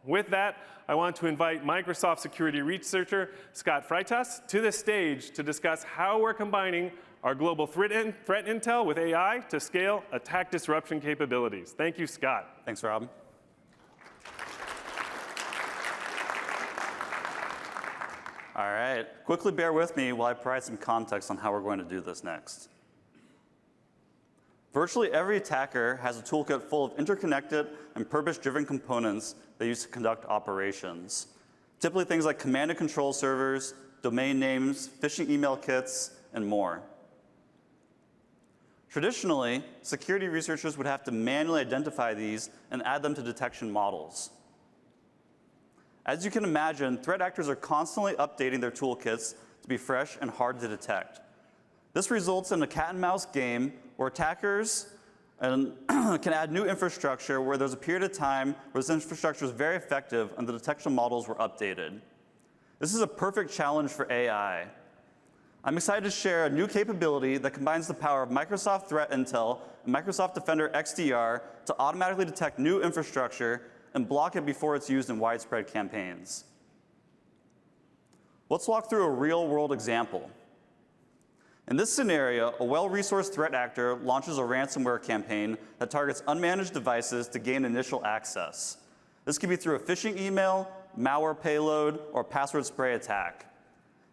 With that, I want to invite Microsoft security researcher Scott Freitas to the stage to discuss how we're combining our global threat intel with AI to scale attack disruption capabilities. Thank you, Scott. Thanks, Rob. All right, quickly bear with me while I provide some context on how we're going to do this next. Virtually every attacker has a toolkit full of interconnected and purpose-driven components they use to conduct operations. Typically things like command and control servers, domain names, phishing email kits, and more. Traditionally, security researchers would have to manually identify these and add them to detection models. As you can imagine, threat actors are constantly updating their toolkits to be fresh and hard to detect. This results in a cat and mouse game where attackers can add new infrastructure where there's a period of time where this infrastructure is very effective and the detection models were updated. This is a perfect challenge for AI. I'm excited to share a new capability that combines the power of Microsoft Threat Intel and Microsoft Defender XDR to automatically detect new infrastructure and block it before it's used in widespread campaigns. Let's walk through a real-world example. In this scenario, a well-resourced threat actor launches a ransomware campaign that targets unmanaged devices to gain initial access. This could be through a phishing email, malware payload, or password spray attack.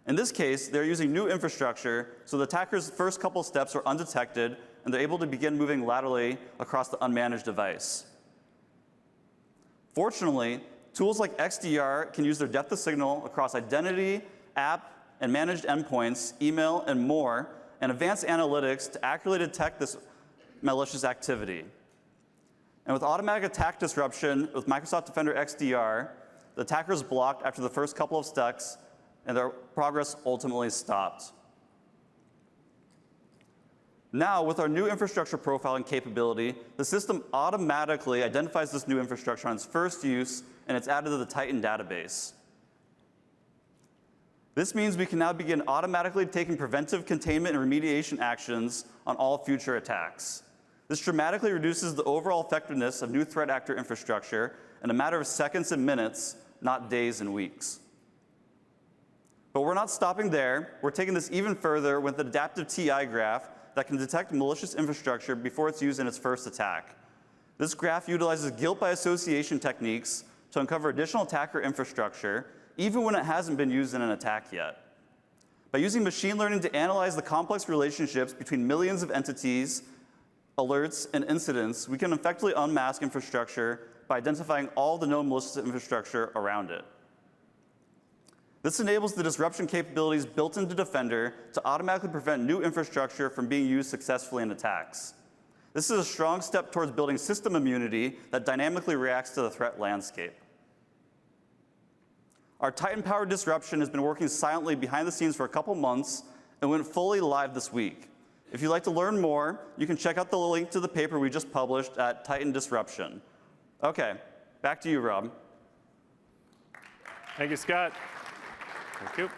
In this case, they're using new infrastructure, so the attacker's first couple steps are undetected, and they're able to begin moving laterally across the unmanaged device. Fortunately, tools like XDR can use their depth of signal across identity, app, and managed endpoints, email, and more, and advanced analytics to accurately detect this malicious activity. And with automatic attack disruption with Microsoft Defender XDR, the attacker is blocked after the first couple of steps, and their progress ultimately stopped. Now, with our new infrastructure profiling capability, the system automatically identifies this new infrastructure on its first use, and it's added to the Titan database. This means we can now begin automatically taking preventive containment and remediation actions on all future attacks. This dramatically reduces the overall effectiveness of new threat actor infrastructure in a matter of seconds and minutes, not days and weeks. But we're not stopping there. We're taking this even further with an adaptive TI graph that can detect malicious infrastructure before it's used in its first attack. This graph utilizes guilt by association techniques to uncover additional attacker infrastructure, even when it hasn't been used in an attack yet. By using machine learning to analyze the complex relationships between millions of entities, alerts, and incidents, we can effectively unmask infrastructure by identifying all the known malicious infrastructure around it. This enables the disruption capabilities built into Defender to automatically prevent new infrastructure from being used successfully in attacks. This is a strong step towards building system immunity that dynamically reacts to the threat landscape. Our Titan-powered disruption has been working silently behind the scenes for a couple months and went fully live this week. If you'd like to learn more, you can check out the link to the paper we just published at Titan Disruption. Okay, back to you, Rob. Thank you, Scott. Thank you.